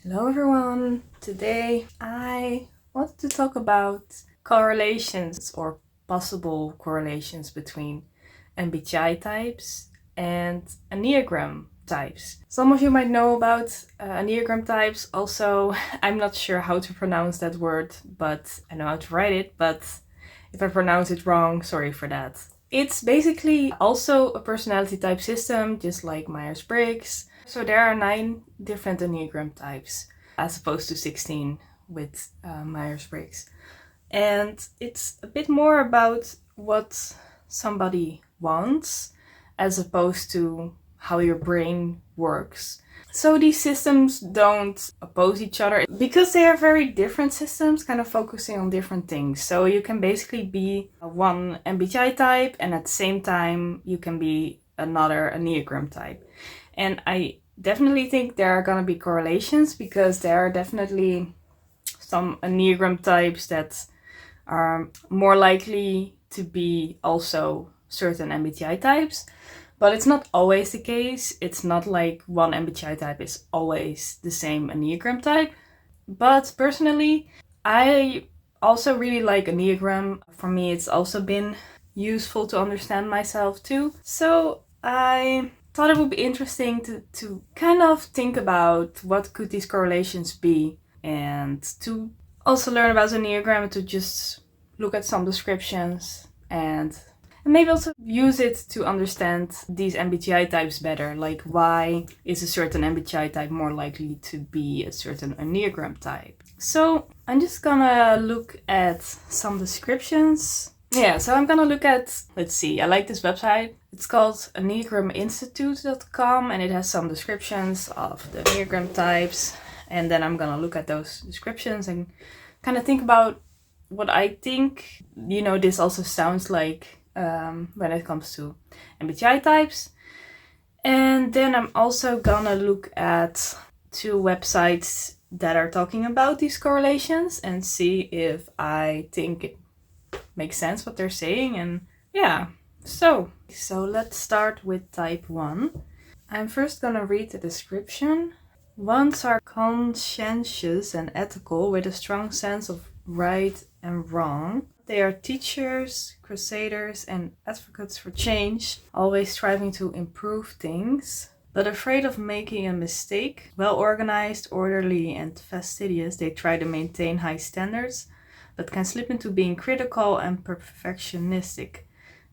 Hello everyone! Today I wanted to talk about correlations or possible correlations between MBTI types and Enneagram types. Some of you might know about Enneagram types. Also, I'm not sure how to pronounce that word, but I know how to write it. But if I pronounce it wrong, sorry for that. It's basically also a personality type system, just like myers-briggs. So there are 9 different Enneagram types, as opposed to 16 with myers-briggs. And it's a bit more about what somebody wants, as opposed to how your brain works. So these systems don't oppose each other because they are very different systems, kind of focusing on different things. So you can basically be one MBTI type and at the same time you can be another Enneagram type. And I definitely think there are going to be correlations because there are definitely some Enneagram types that are more likely to be also certain MBTI types. But it's not always the case. It's not like one MBTI type is always the same Enneagram type. But personally, I also really like Enneagram. For me, it's also been useful to understand myself too. So I thought it would be interesting to kind of think about what could these correlations be, and to also learn about Enneagram and to just look at some descriptions and maybe also use it to understand these MBTI types better. Like, why is a certain MBTI type more likely to be a certain Enneagram type? So I'm just gonna look at some descriptions. Yeah, so I'm gonna look at, let's see, I like this website. It's called enneagraminstitute.com and it has some descriptions of the Enneagram types. And then I'm gonna look at those descriptions and kind of think about what I think, this also sounds like when it comes to MBTI types. And then I'm also gonna look at 2 websites that are talking about these correlations and see if I think it makes sense what they're saying. And yeah, so let's start with type 1. I'm first gonna read the description. Ones are conscientious and ethical with a strong sense of right and wrong. They are teachers, crusaders, and advocates for change, always striving to improve things, but afraid of making a mistake. Well organized, orderly, and fastidious, they try to maintain high standards, but can slip into being critical and perfectionistic.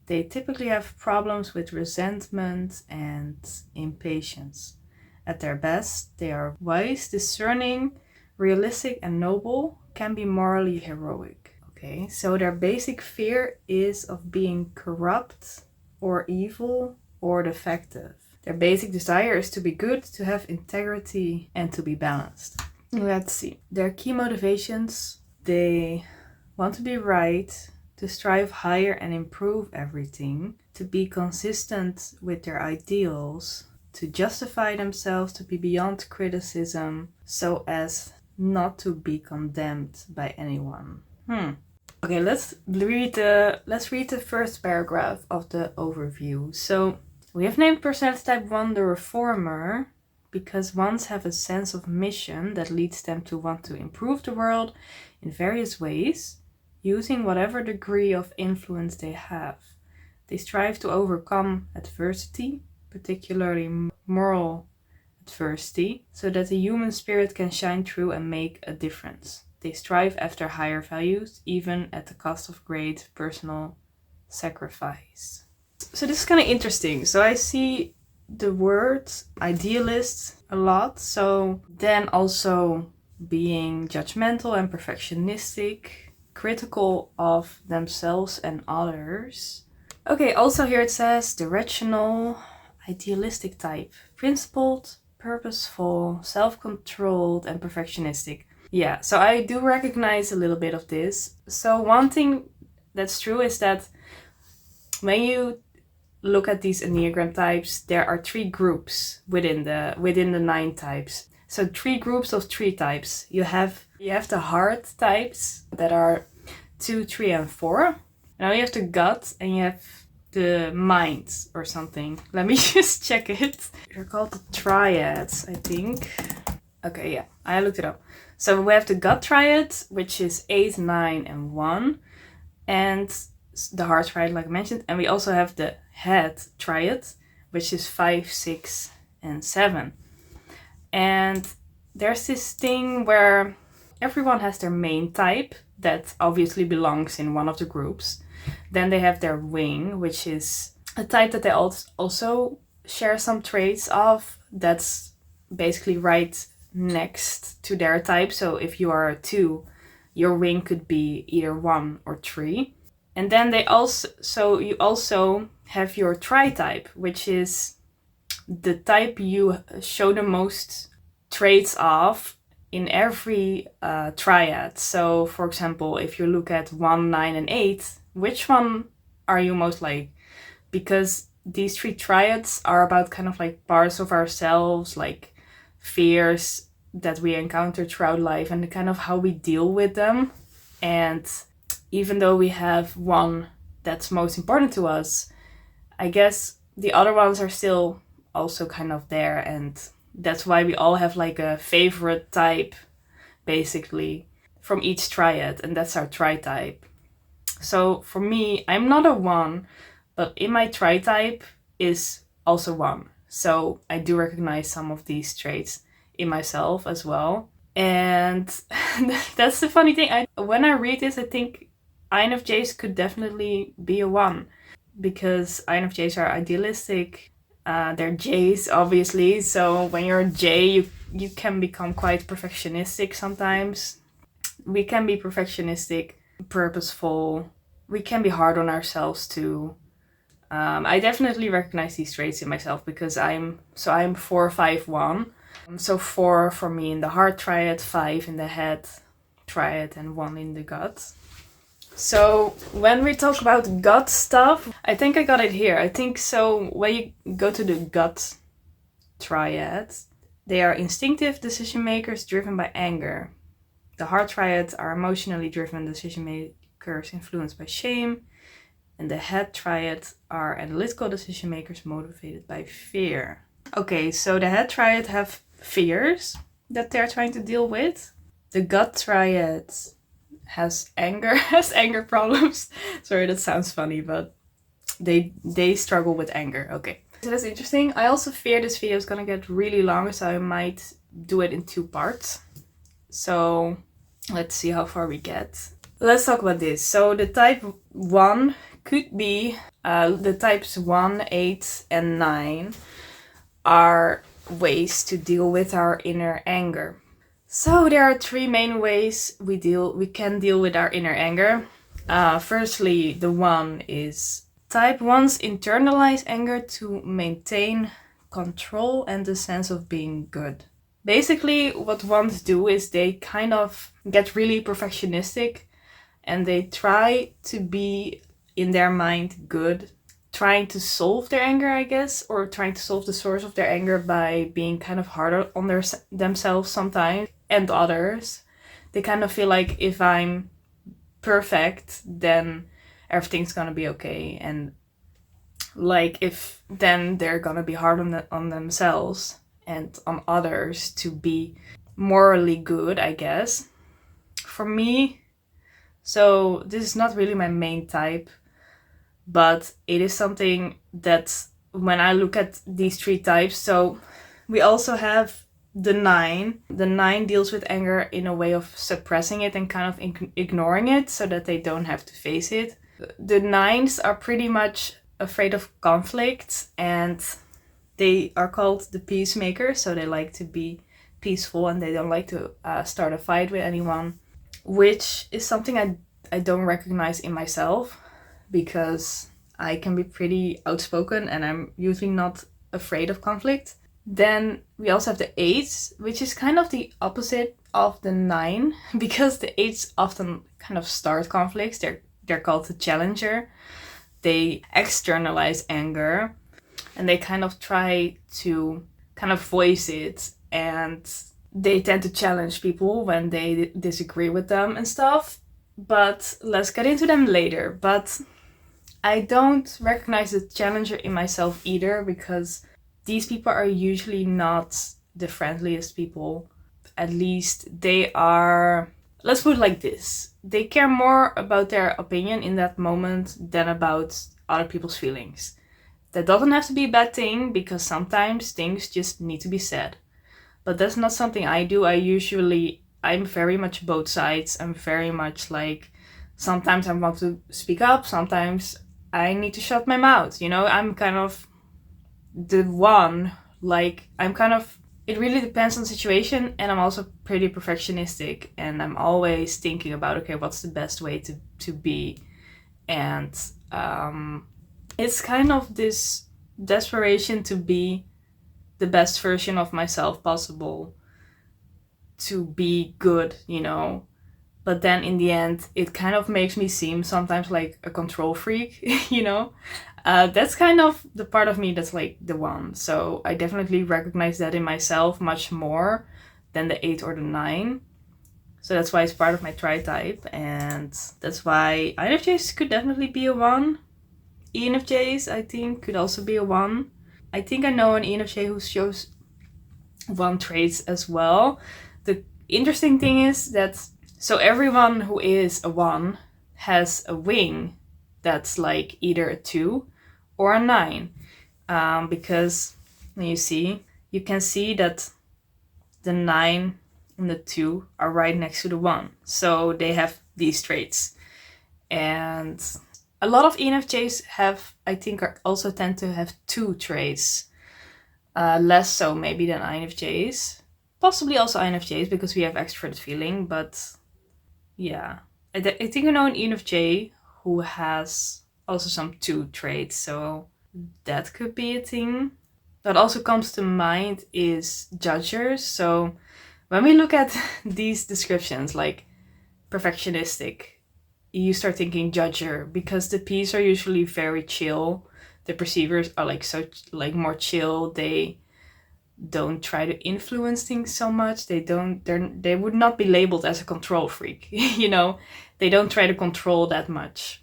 They typically have problems with resentment and impatience. At their best, they are wise, discerning, realistic, and noble, can be morally heroic. Okay, so their basic fear is of being corrupt or evil or defective. Their basic desire is to be good, to have integrity, and to be balanced. Let's see. Their key motivations: they want to be right, to strive higher and improve everything, to be consistent with their ideals, to justify themselves, to be beyond criticism, so as not to be condemned by anyone. Okay, let's read the first paragraph of the overview. So we have named personality type 1 the reformer because ones have a sense of mission that leads them to want to improve the world in various ways, using whatever degree of influence they have. They strive to overcome adversity, particularly moral adversity, so that the human spirit can shine through and make a difference. They strive after higher values, even at the cost of great personal sacrifice. So this is kind of interesting. So I see the word idealist a lot. So then also being judgmental and perfectionistic, critical of themselves and others. Okay, also here it says the rational, idealistic type, principled, purposeful, self-controlled, and perfectionistic. Yeah, so I do recognize a little bit of this. So one thing that's true is that when you look at these Enneagram types, there are 3 groups within the 9 types. So 3 groups of 3 types. You have the heart types that are 2, 3, and 4. Now you have the gut and you have the mind or something. Let me just check it. They're called the triads, I think. Okay, yeah, I looked it up. So we have the gut triad, which is 8, 9, and 1, and the heart triad, like I mentioned. And we also have the head triad, which is 5, 6, and 7. And there's this thing where everyone has their main type that obviously belongs in one of the groups. Then they have their wing, which is a type that they also share some traits of. That's basically right next to their type. So if you are a 2, your wing could be either 1 or 3. And then you also have your tri-type, which is the type you show the most traits of in every triad. So for example, if you look at 1, 9, and 8, which one are you most like? Because these 3 triads are about kind of like parts of ourselves, like fears that we encounter throughout life and kind of how we deal with them. And even though we have one that's most important to us, I guess the other ones are still also kind of there, and that's why we all have like a favorite type basically from each triad, and that's our tri-type. So for me, I'm not a 1, but in my tri-type is also 1. So I do recognize some of these traits in myself as well. And that's the funny thing. When I read this, I think INFJs could definitely be a 1, because INFJs are idealistic. They're Js, obviously. So when you're a J, you can become quite perfectionistic sometimes. We can be perfectionistic, purposeful. We can be hard on ourselves too. I definitely recognize these traits in myself because I'm 4, 5, 1. So 4 for me in the heart triad, 5 in the head triad, and 1 in the gut. So when we talk about gut stuff, I think I got it here. I think so when you go to the gut triad, they are instinctive decision makers driven by anger. The heart triad are emotionally driven decision makers influenced by shame. And the head triad are analytical decision makers motivated by fear. Okay, so the head triad have fears that they're trying to deal with. The gut triad has anger problems. Sorry, that sounds funny, but they struggle with anger. Okay, so that's interesting. I also fear this video is gonna get really long, so I might do it in 2 parts. So let's see how far we get. Let's talk about this. So the type 1 could be the types 1, 8, and 9 are ways to deal with our inner anger. So there are 3 main ways we can deal with our inner anger. Firstly, the 1 is type 1s internalize anger to maintain control and the sense of being good. Basically, what 1s do is they kind of get really perfectionistic and they try to be, in their mind, good, trying to solve their anger, I guess, or trying to solve the source of their anger by being kind of harder on themselves sometimes and others. They kind of feel like if I'm perfect, then everything's gonna be okay, and like if then they're gonna be hard on themselves and on others to be morally good, I guess. For me, so this is not really my main type, but it is something that when I look at these 3 types, so we also have the 9. The 9 deals with anger in a way of suppressing it and kind of ignoring it so that they don't have to face it. The 9s are pretty much afraid of conflict and they are called the peacemakers, so they like to be peaceful and they don't like to start a fight with anyone, which is something I don't recognize in myself because I can be pretty outspoken and I'm usually not afraid of conflict. Then we also have the 8, which is kind of the opposite of the 9 because the 8s often kind of start conflicts. They're called the challenger. They externalize anger and they kind of try to kind of voice it, and they tend to challenge people when they disagree with them and stuff. But let's get into them later. But I don't recognize the challenger in myself either because these people are usually not the friendliest people. at least they are, let's put it like this, they care more about their opinion in that moment than about other people's feelings. That doesn't have to be a bad thing, because sometimes things just need to be said. But that's not something I do. I'm very much both sides. I'm very much like, sometimes I want to speak up, sometimes I need to shut my mouth. I'm kind of the one, like, it really depends on the situation, and I'm also pretty perfectionistic, and I'm always thinking about, okay, what's the best way to be? And it's kind of this desperation to be the best version of myself possible, to be good, But then in the end, it kind of makes me seem sometimes like a control freak, That's kind of the part of me that's like the one. So I definitely recognize that in myself much more than the 8 or the 9. So that's why it's part of my tri-type. And that's why INFJs could definitely be a 1. ENFJs, I think, could also be a 1. I think I know an ENFJ who shows 1 traits as well. The interesting thing is that, so everyone who is a 1 has a wing that's like either a 2 or a 9. Because you can see that the 9 and the 2 are right next to the 1. So they have these traits. And a lot of ENFJs also tend to have 2 traits. Less so maybe than INFJs. Possibly also INFJs, because we have extroverted feeling. But yeah, I think I know an ENFJ who has also some 2 traits. So that could be a thing. What also comes to mind is judgers. So when we look at these descriptions, like perfectionistic, you start thinking judger, because the P's are usually very chill. The perceivers are more chill. They don't try to influence things so much. They would not be labeled as a control freak, They don't try to control that much.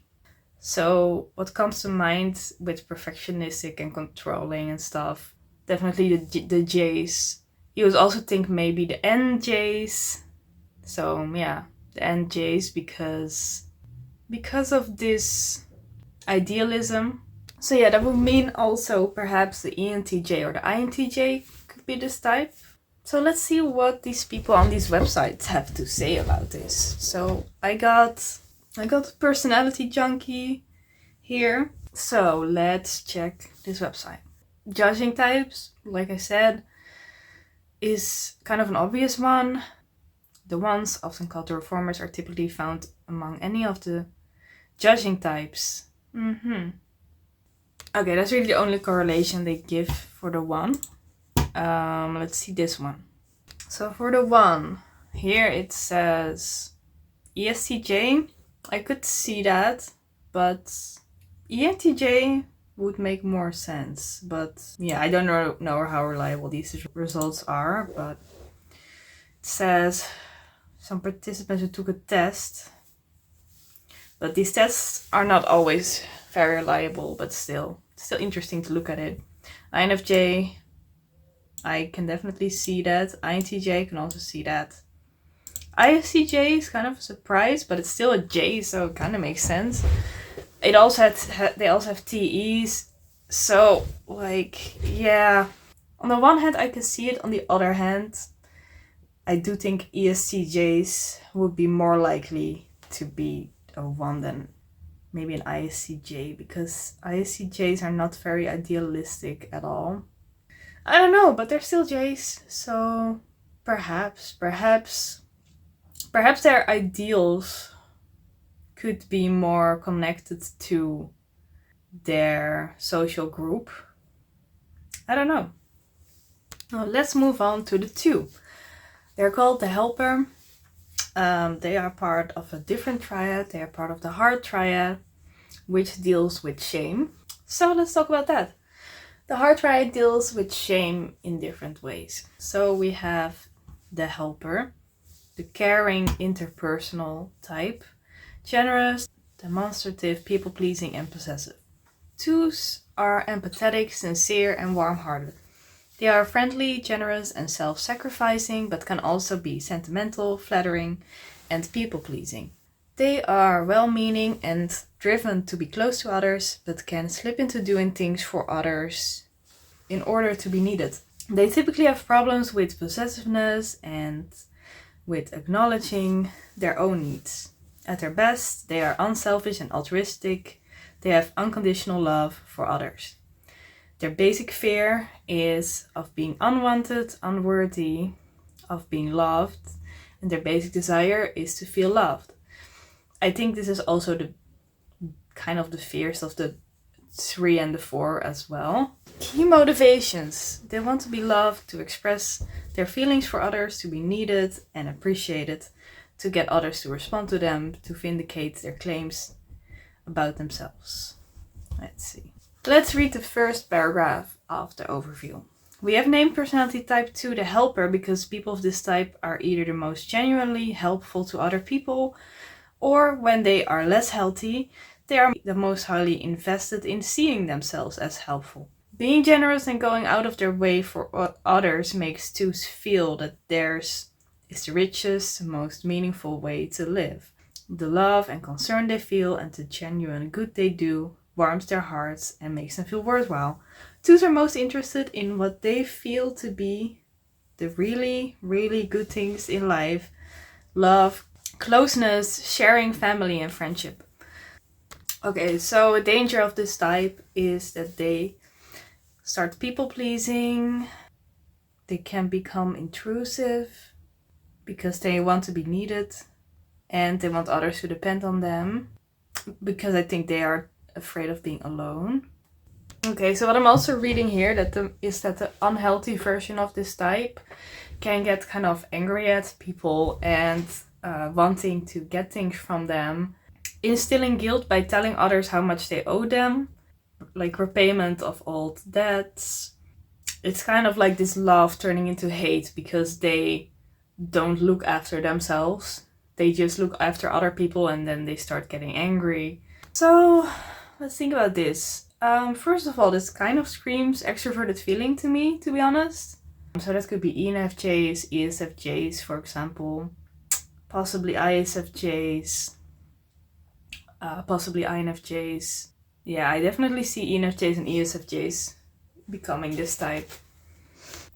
So what comes to mind with perfectionistic and controlling and stuff, definitely the J's. You would also think maybe the NJs. So yeah, the NJs, because of this idealism. So yeah, that would mean also perhaps the ENTJ or the INTJ could be this type. So let's see what these people on these websites have to say about this. So I got Personality Junkie here. So let's check this website. Judging types, like I said, is kind of an obvious one. The ones, often called the reformers, are typically found among any of the judging types. Okay, that's really the only correlation they give for the 1. Let's see this one. So for the 1, here it says ESTJ. I could see that, but ENTJ would make more sense. But yeah, I don't know how reliable these results are, but it says some participants who took a test. But these tests are not always very reliable, but still interesting to look at it. INFJ, I can definitely see that. INTJ can also see that. ISTJ is kind of a surprise, but it's still a J, so it kind of makes sense. They also have TEs, so yeah. On the one hand, I can see it. On the other hand, I do think ESTJs would be more likely to be a 1 than maybe an ISTJ, because ISTJs are not very idealistic at all. I don't know, but they're still Js, so perhaps their ideals could be more connected to their social group. I don't know. Now let's move on to the 2. They're called the helper. They are part of a different triad. They are part of the heart triad, which deals with shame. So let's talk about that. The heart triad deals with shame in different ways. So we have the helper, the caring interpersonal type, generous, demonstrative, people-pleasing, and possessive. 2s are empathetic, sincere, and warm-hearted. They are friendly, generous, and self-sacrificing, but can also be sentimental, flattering, and people-pleasing. They are well-meaning and driven to be close to others, but can slip into doing things for others in order to be needed. They typically have problems with possessiveness and with acknowledging their own needs. At their best, they are unselfish and altruistic. They have unconditional love for others. Their basic fear is of being unwanted, unworthy, of being loved, and their basic desire is to feel loved. I think this is also the kind of the fears of the 3 and the 4 as well. Key motivations. They want to be loved, to express their feelings for others, to be needed and appreciated, to get others to respond to them, to vindicate their claims about themselves. Let's see. Let's read the first paragraph of the overview. We have named personality type 2 the helper because people of this type are either the most genuinely helpful to other people, or when they are less healthy, they are the most highly invested in seeing themselves as helpful. Being generous and going out of their way for others makes 2s feel that theirs is the richest, most meaningful way to live. The love and concern they feel and the genuine good they do warms their hearts and makes them feel worthwhile. 2s are most interested in what they feel to be the really, really good things in life: love, closeness, sharing, family, and friendship. Okay, so a danger of this type is that they start people-pleasing. They can become intrusive because they want to be needed and they want others to depend on them, because I think they are afraid of being alone. Okay, so what I'm also reading here is that the unhealthy version of this type can get kind of angry at people and wanting to get things from them, instilling guilt by telling others how much they owe them, like repayment of old debts. It's kind of like this love turning into hate because they don't look after themselves. They just look after other people and then they start getting angry. So let's think about this. First of all, this kind of screams extroverted feeling to me, to be honest. So that could be ENFJs, ESFJs, for example. Possibly ISFJs. Possibly INFJs. Yeah, I definitely see ENFJs and ESFJs becoming this type.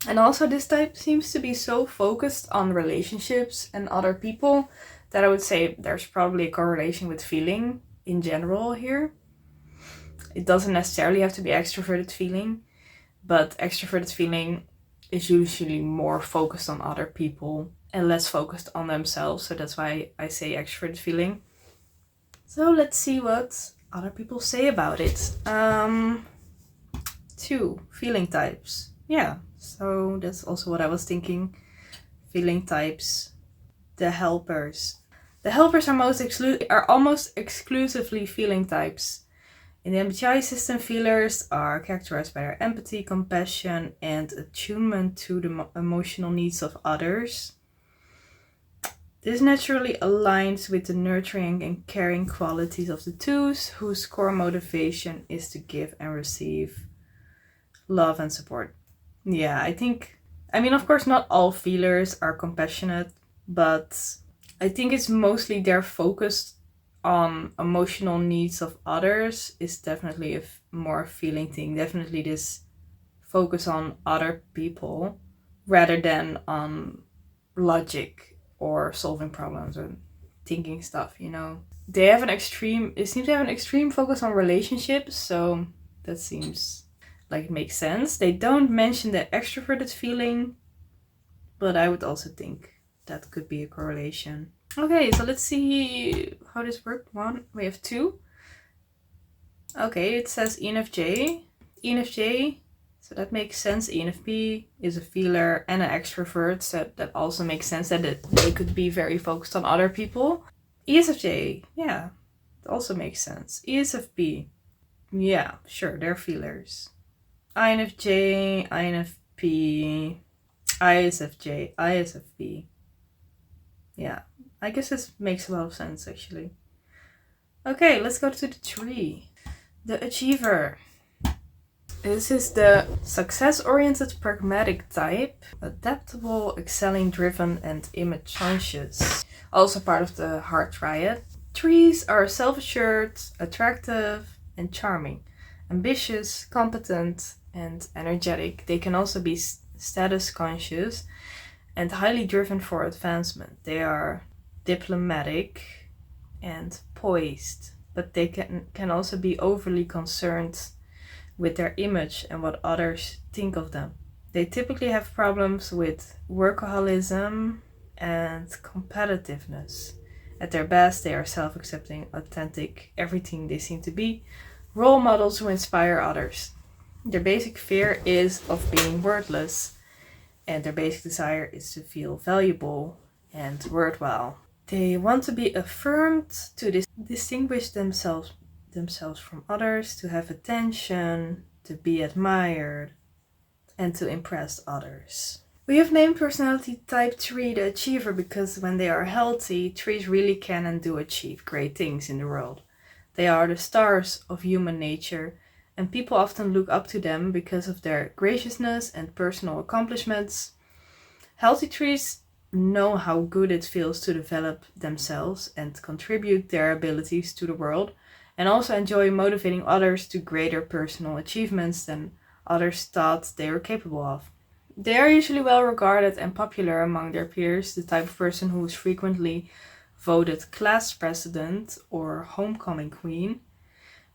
And also this type seems to be so focused on relationships and other people that I would say there's probably a correlation with feeling in general here. It doesn't necessarily have to be extroverted feeling, but extroverted feeling is usually more focused on other people and less focused on themselves. So that's why I say extroverted feeling. So let's see what other people say about it. 2, feeling types. Yeah, so that's also what I was thinking. Feeling types. The helpers. The helpers are almost exclusively feeling types. In the MBTI system, feelers are characterized by their empathy, compassion, and attunement to the emotional needs of others. This naturally aligns with the nurturing and caring qualities of the 2s, whose core motivation is to give and receive love and support. Yeah, I mean, of course, not all feelers are compassionate, but I think it's mostly their focus on emotional needs of others is definitely a more feeling thing. Definitely this focus on other people rather than on logic or solving problems or thinking stuff, you know. They seem to have an extreme focus on relationships, so that seems like it makes sense. They don't mention the extroverted feeling, but I would also think that could be a correlation. Okay, so let's see how this worked. We have 2. Okay, it says ENFJ. ENFJ, so that makes sense. ENFP is a feeler and an extrovert, so that also makes sense that they could be very focused on other people. ESFJ, yeah, it also makes sense. ESFP, yeah, sure, they're feelers. INFJ, INFP, ISFJ, ISFP. Yeah, I guess this makes a lot of sense actually. Okay, let's go to the 3. The achiever. This is the success-oriented pragmatic type, adaptable, excelling, driven, and image conscious. Also part of the heart triad. Threes are self-assured, attractive, and charming. Ambitious, competent, and energetic. They can also be status conscious and highly driven for advancement. They are diplomatic and poised, but they can also be overly concerned with their image and what others think of them. They typically have problems with workaholism and competitiveness. At their best, they are self-accepting, authentic, everything they seem to be, role models who inspire others. Their basic fear is of being worthless, and their basic desire is to feel valuable and worthwhile. They want to be affirmed, to distinguish themselves from others, to have attention, to be admired, and to impress others. We have named personality type 3 the achiever because when they are healthy, 3s really can and do achieve great things in the world. They are the stars of human nature, and people often look up to them because of their graciousness and personal accomplishments. Healthy 3s know how good it feels to develop themselves and contribute their abilities to the world, and also enjoy motivating others to greater personal achievements than others thought they were capable of. They are usually well regarded and popular among their peers, the type of person who is frequently voted class president or homecoming queen,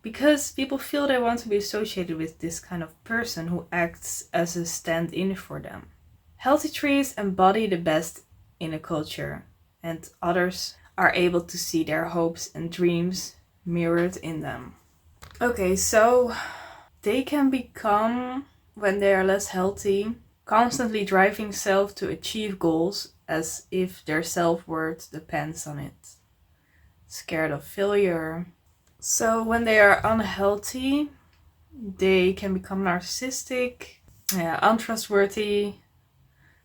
because people feel they want to be associated with this kind of person who acts as a stand-in for them. Healthy 3s embody the best in a culture, and others are able to see their hopes and dreams mirrored in them. Okay, so they can become, when they are less healthy, constantly driving self to achieve goals as if their self-worth depends on it. Scared of failure. So when they are unhealthy, they can become narcissistic, untrustworthy,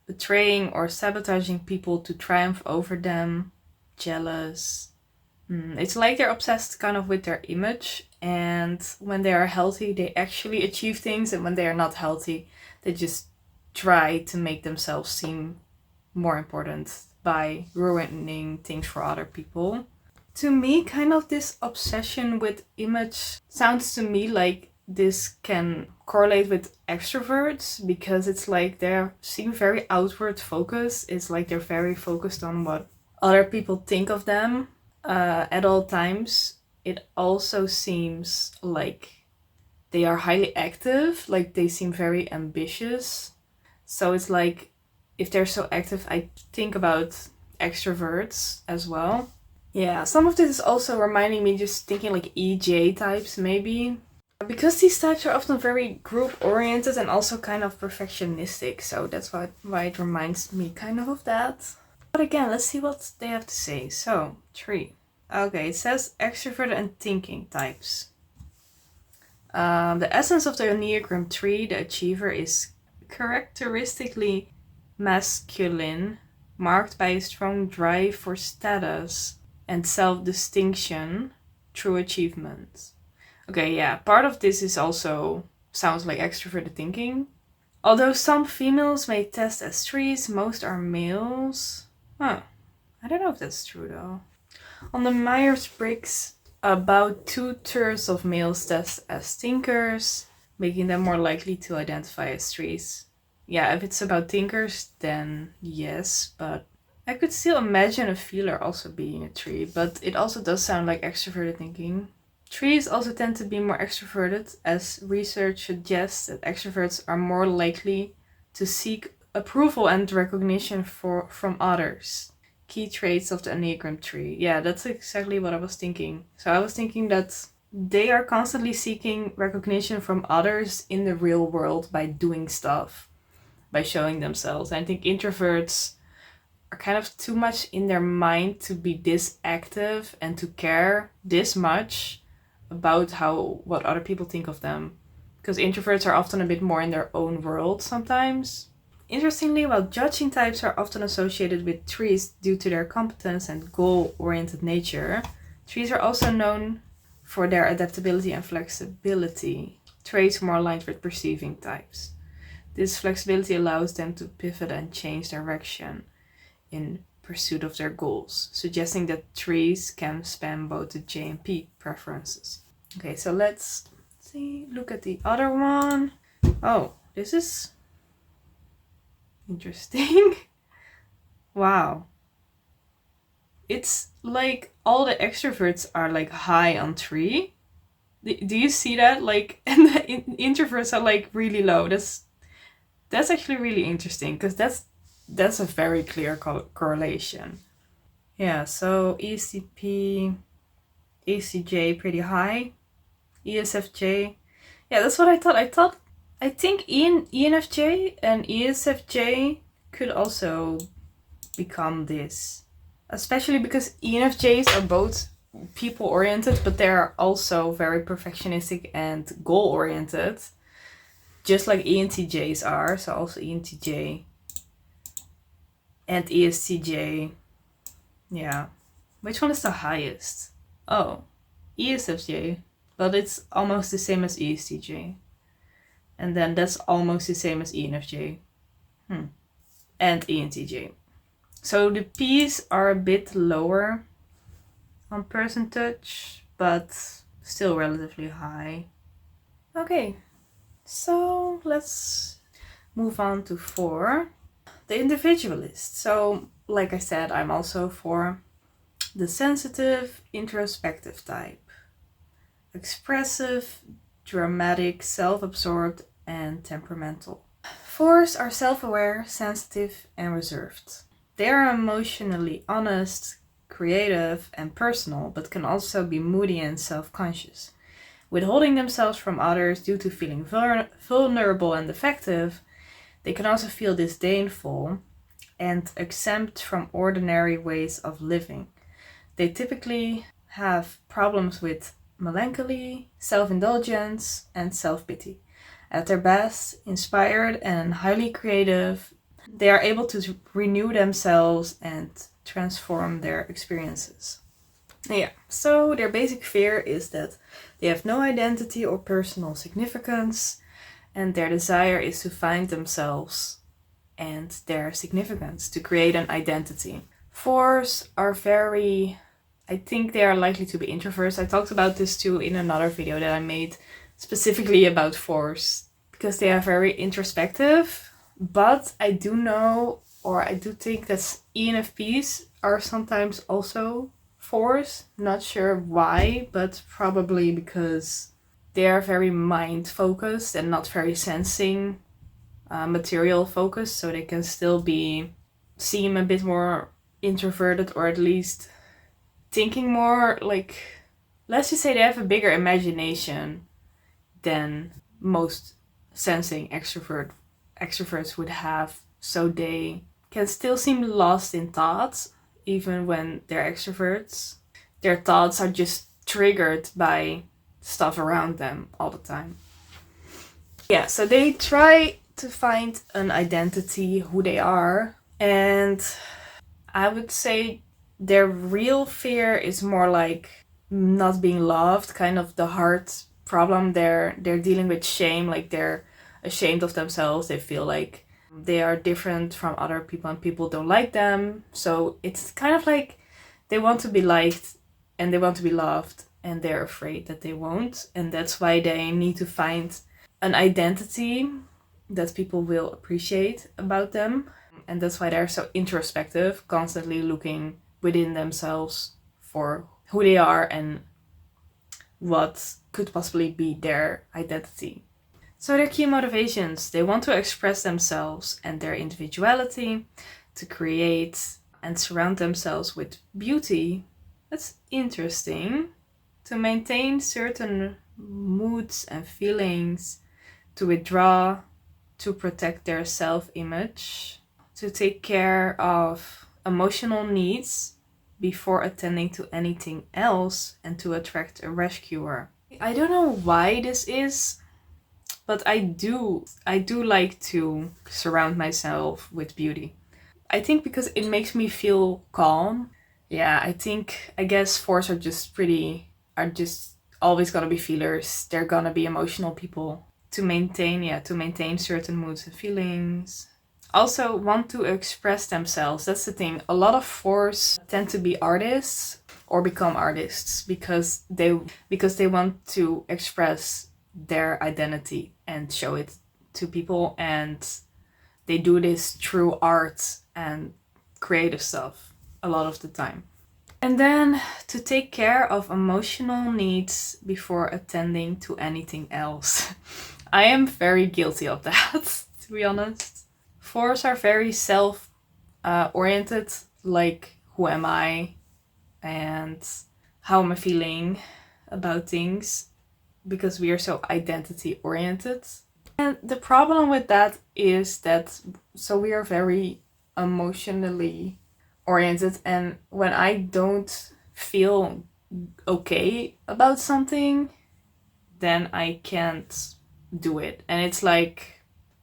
betraying or sabotaging people to triumph over them, jealous. It's like they're obsessed kind of with their image, and when they are healthy, they actually achieve things, and when they are not healthy, they just try to make themselves seem more important by ruining things for other people. To me, kind of this obsession with image sounds to me like this can correlate with extroverts, because it's like they seem very outward focused. It's like they're very focused on what other people think of them at all times. It also seems like they are highly active, like they seem very ambitious. So it's like, if they're so active, I think about extroverts as well. Yeah, some of this is also reminding me, just thinking like EJ types maybe. Because these types are often very group-oriented and also kind of perfectionistic, so that's why it reminds me kind of that. But again, let's see what they have to say. So, 3. Okay, it says extrovert and thinking types. The essence of the Enneagram 3, the achiever, is characteristically masculine, marked by a strong drive for status and self-distinction through achievement. Okay, yeah, part of this is also sounds like extroverted thinking. Although some females may test as 3s, most are males. I don't know if that's true though. On the Myers-Briggs, about 2/3 of males test as thinkers, making them more likely to identify as 3s. Yeah, if it's about thinkers, then yes, but I could still imagine a feeler also being a 3, but it also does sound like extroverted thinking. 3s also tend to be more extroverted, as research suggests that extroverts are more likely to seek approval and recognition from others. Key traits of the Enneagram 3. Yeah, that's exactly what I was thinking. So I was thinking that they are constantly seeking recognition from others in the real world by doing stuff, by showing themselves. I think introverts are kind of too much in their mind to be this active and to care this much about what other people think of them, because introverts are often a bit more in their own world sometimes. Interestingly, while judging types are often associated with 3s due to their competence and goal-oriented nature, 3s are also known for their adaptability and flexibility. traits more aligned with perceiving types. This flexibility allows them to pivot and change direction in pursuit of their goals, suggesting that trees can span both the J and P preferences. Okay, so let's look at the other one. Oh, this is interesting. Wow. It's like all the extroverts are like high on tree. Do you see that? Like, and the introverts are like really low. That's actually really interesting because that's a very clear correlation. Yeah, so ESTP, ECJ pretty high, ESFJ. Yeah, that's what I thought. I think ENFJ and ESFJ could also become this. Especially because ENFJs are both people-oriented, but they're also very perfectionistic and goal-oriented. Just like ENTJs are, so also ENTJ and ESTJ. Yeah. Which one is the highest? Oh, ESFJ, but it's almost the same as ESTJ. And then that's almost the same as ENFJ. And ENTJ. So the P's are a bit lower on percentage, but still relatively high. Okay, so let's move on to 4. The individualist. So, like I said, I'm also for the sensitive, introspective type. Expressive, dramatic, self-absorbed, and temperamental. 4s are self-aware, sensitive, and reserved. They are emotionally honest, creative, and personal, but can also be moody and self-conscious. Withholding themselves from others due to feeling vulnerable and defective, they can also feel disdainful and exempt from ordinary ways of living. They typically have problems with melancholy, self-indulgence, and self-pity. At their best, inspired and highly creative, they are able to renew themselves and transform their experiences. Yeah, so their basic fear is that they have no identity or personal significance, and their desire is to find themselves and their significance, to create an identity. 4s are I think they are likely to be introverts. I talked about this too in another video that I made specifically about 4s, because they are very introspective. But I do know, or I do think that ENFPs are sometimes also 4s. Not sure why, but probably because they are very mind focused and not very sensing, material focused. So they can still seem a bit more introverted, or at least thinking more like, let's just say they have a bigger imagination than most sensing extroverts would have, so they can still seem lost in thoughts even when they're extroverts. Their thoughts are just triggered by stuff around them all the time. Yeah, so they try to find an identity, who they are, and I would say their real fear is more like not being loved, kind of the heart problem. They're dealing with shame, like they're ashamed of themselves. They feel like they are different from other people and people don't like them. So it's kind of like they want to be liked and they want to be loved, and they're afraid that they won't. And that's why they need to find an identity that people will appreciate about them. And that's why they're so introspective, constantly looking within themselves for who they are and what could possibly be their identity. So their key motivations: they want to express themselves and their individuality, to create and surround themselves with beauty. That's interesting. To maintain certain moods and feelings, to withdraw, to protect their self-image, to take care of emotional needs before attending to anything else, and to attract a rescuer. I don't know why this is, but I do like to surround myself with beauty. I think because it makes me feel calm. Yeah, I guess 4s are just always gonna be feelers. They're gonna be emotional people to maintain certain moods and feelings. Also want to express themselves. That's the thing. A lot of fours tend to be artists or become artists because they want to express their identity and show it to people, and they do this through art and creative stuff a lot of the time. And then to take care of emotional needs before attending to anything else. I am very guilty of that, to be honest. Fours are very self-oriented, like who am I and how am I feeling about things, because we are so identity-oriented. And the problem with that is that, so we are very emotionally oriented, and when I don't feel okay about something, then I can't do it. And it's like,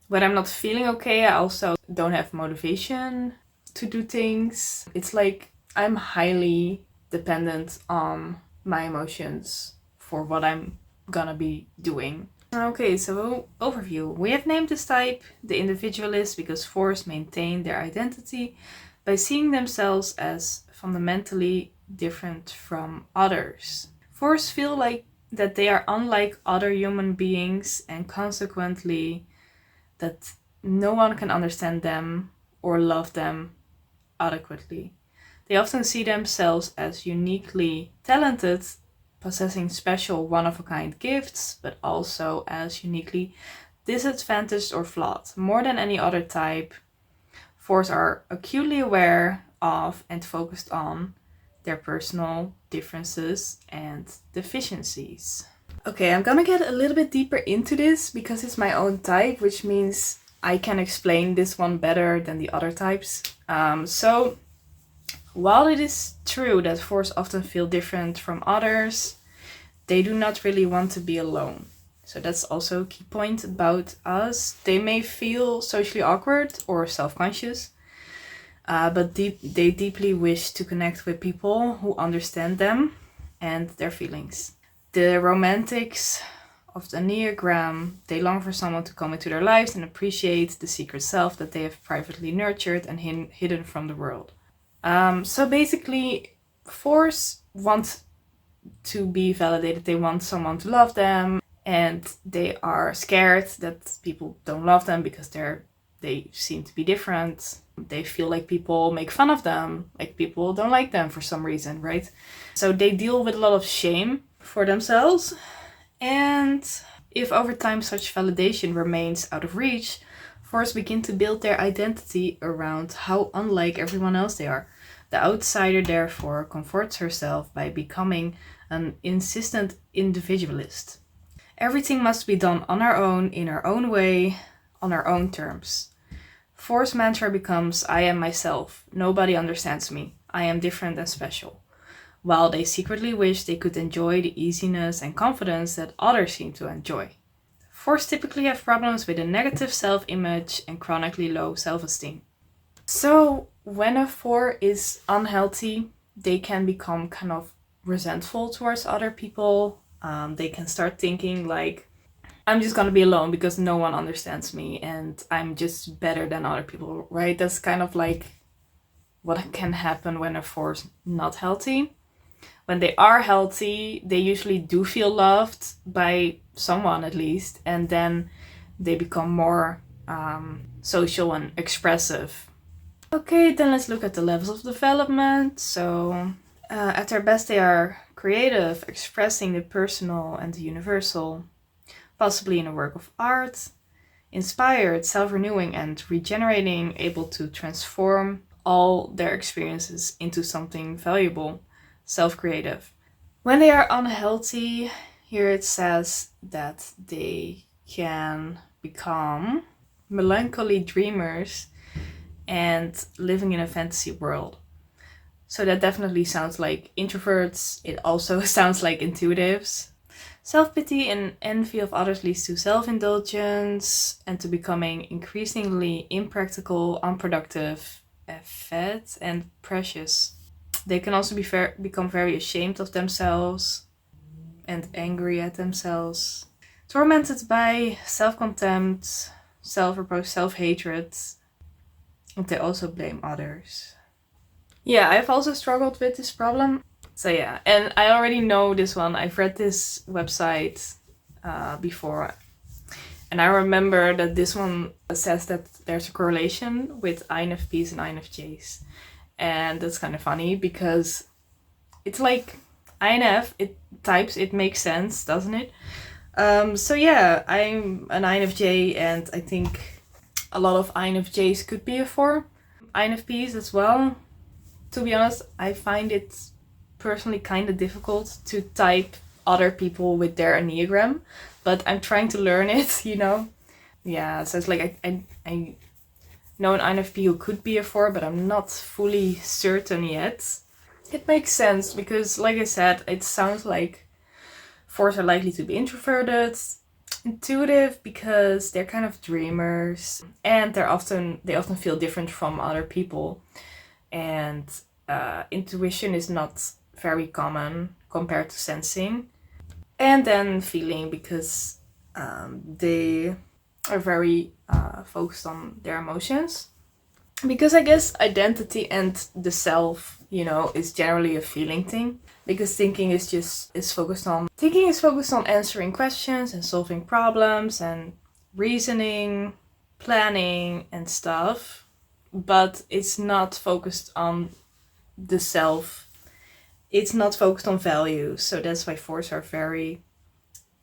when I'm not feeling okay, I also don't have motivation to do things. It's like I'm highly dependent on my emotions for what I'm gonna be doing. Okay, so overview. We have named this type the individualist because fours maintain their identity by seeing themselves as fundamentally different from others. Fours feel like that they are unlike other human beings, and consequently that no one can understand them or love them adequately. They often see themselves as uniquely talented, possessing special one-of-a-kind gifts, but also as uniquely disadvantaged or flawed. More than any other type, fours are acutely aware of and focused on their personal differences and deficiencies. Okay, I'm gonna get a little bit deeper into this because it's my own type, which means I can explain this one better than the other types. So while it is true that fours often feel different from others, they do not really want to be alone. So that's also a key point about us. They may feel socially awkward or self-conscious, but they deeply wish to connect with people who understand them and their feelings. The romantics of the Enneagram, they long for someone to come into their lives and appreciate the secret self that they have privately nurtured and hidden from the world. So basically, fours want to be validated. They want someone to love them, and they are scared that people don't love them because they seem to be different. They feel like people make fun of them, like people don't like them for some reason, right? So they deal with a lot of shame for themselves. And if over time such validation remains out of reach, fours begin to build their identity around how unlike everyone else they are. The outsider therefore comforts herself by becoming an insistent individualist. Everything must be done on our own, in our own way, on our own terms. Four's mantra becomes, I am myself. Nobody understands me. I am different and special. While they secretly wish they could enjoy the easiness and confidence that others seem to enjoy. Fours typically have problems with a negative self-image and chronically low self-esteem. So when a four is unhealthy, they can become kind of resentful towards other people. They can start thinking like, I'm just gonna be alone because no one understands me and I'm just better than other people, right? That's kind of like what can happen when a four's not healthy. When they are healthy, they usually do feel loved by someone at least, and then they become more social and expressive. Okay, then let's look at the levels of development. So at their best, they are creative, expressing the personal and the universal, possibly in a work of art, inspired, self-renewing and regenerating, able to transform all their experiences into something valuable, self-creative. When they are unhealthy, here it says that they can become melancholy dreamers and living in a fantasy world. So that definitely sounds like introverts. It also sounds like intuitives. Self-pity and envy of others leads to self-indulgence and to becoming increasingly impractical, unproductive, fat and precious. They can also become very ashamed of themselves. and angry at themselves, tormented by self-contempt, self-reproach, self-hatred, and they also blame others. Yeah, I've also struggled with this problem. So yeah, and I already know this one. I've read this website before. And I remember that this one says that there's a correlation with INFPs and INFJs. And that's kind of funny because it's like INF, it makes sense, doesn't it? So yeah, I'm an INFJ and I think a lot of INFJs could be a 4. INFPs as well. To be honest, I find it personally kind of difficult to type other people with their Enneagram, but I'm trying to learn it, you know? Yeah, so it's like I know an INFP who could be a 4, but I'm not fully certain yet. It makes sense because, like I said, it sounds like 4s are likely to be introverted, intuitive because they're kind of dreamers, and they often feel different from other people. And intuition is not very common compared to sensing. And then feeling because they are very focused on their emotions. Because I guess identity and the self, you know, is generally a feeling thing. Because thinking is focused on answering questions and solving problems and reasoning, planning and stuff. But it's not focused on the self. It's not focused on values. So that's why 4s are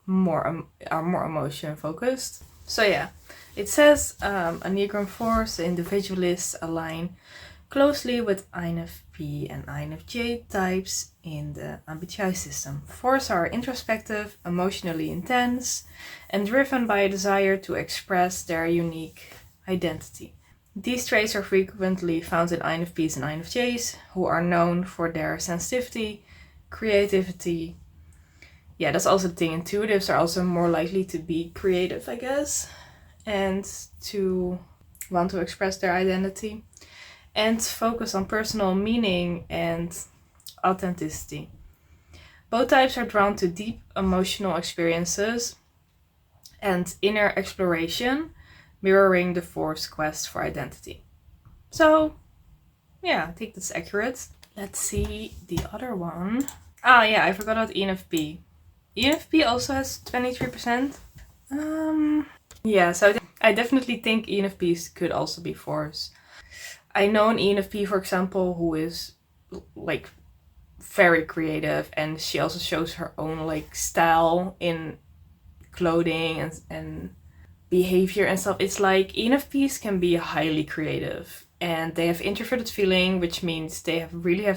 more emotion focused. So yeah, it says Enneagram 4s, the individualists, align closely with INFP and INFJ types in the MBTI system. 4s are introspective, emotionally intense, and driven by a desire to express their unique identity. These traits are frequently found in INFPs and INFJs, who are known for their sensitivity, creativity. Yeah, that's also the thing. Intuitives are also more likely to be creative, I guess, and to want to express their identity and focus on personal meaning and authenticity. Both types are drawn to deep emotional experiences and inner exploration, mirroring the 4's quest for identity. So, yeah, I think that's accurate. Let's see the other one. Ah, yeah, I forgot about ENFP. ENFP also has 23%. Yeah, so I definitely think ENFPs could also be 4s. I know an ENFP, for example, who is like very creative, and she also shows her own like style in clothing and behavior and stuff. It's like ENFPs can be highly creative and they have introverted feeling, which means they have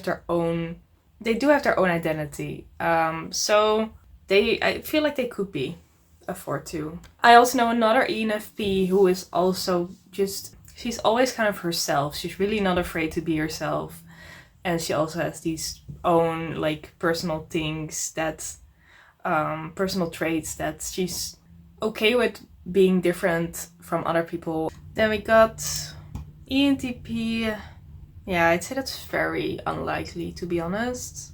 their own identity. So I feel like they could be a 4 too. I also know another ENFP who is also she's always kind of herself. She's really not afraid to be herself. And she also has these own like personal things personal traits that she's okay with being different from other people. Then we got ENTP. Yeah, I'd say that's very unlikely, to be honest.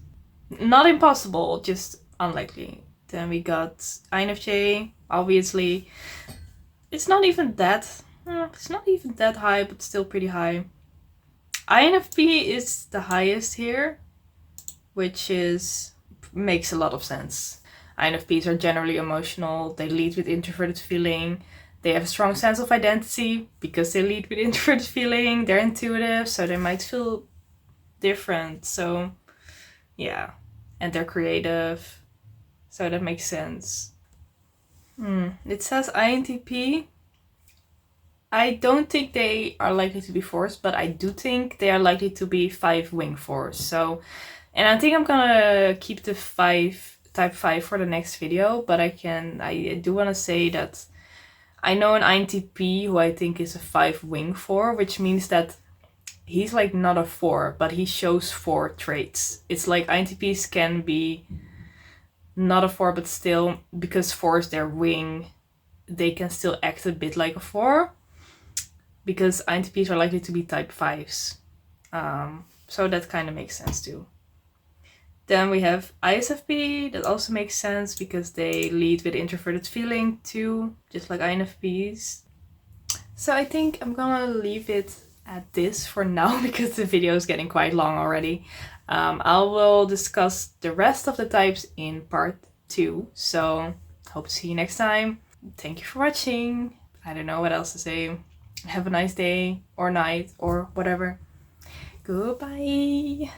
Not impossible, just unlikely. Then we got INFJ, obviously. It's not even that high, but still pretty high. INFP is the highest here, which makes a lot of sense. INFPs are generally emotional, they lead with introverted feeling, they have a strong sense of identity because they lead with introverted feeling, they're intuitive, so they might feel different. So yeah, and they're creative, so that makes sense. It says INTP. I don't think they are likely to be 4s, but I do think they are likely to be 5 wing 4s. So, and I think I'm gonna keep the type 5 for the next video, but I do want to say that I know an INTP who I think is a 5 wing 4, which means that he's like not a 4, but he shows 4 traits. It's like INTPs can be not a 4, but still, because 4 is their wing, they can still act a bit like a 4, because INTPs are likely to be type 5s. So that kind of makes sense too. Then we have ISFP. That also makes sense because they lead with introverted feeling too, just like INFPs. So I think I'm gonna leave it at this for now because the video is getting quite long already. I will discuss the rest of the types in part 2. So hope to see you next time. Thank you for watching. I don't know what else to say. Have a nice day or night or whatever. Goodbye.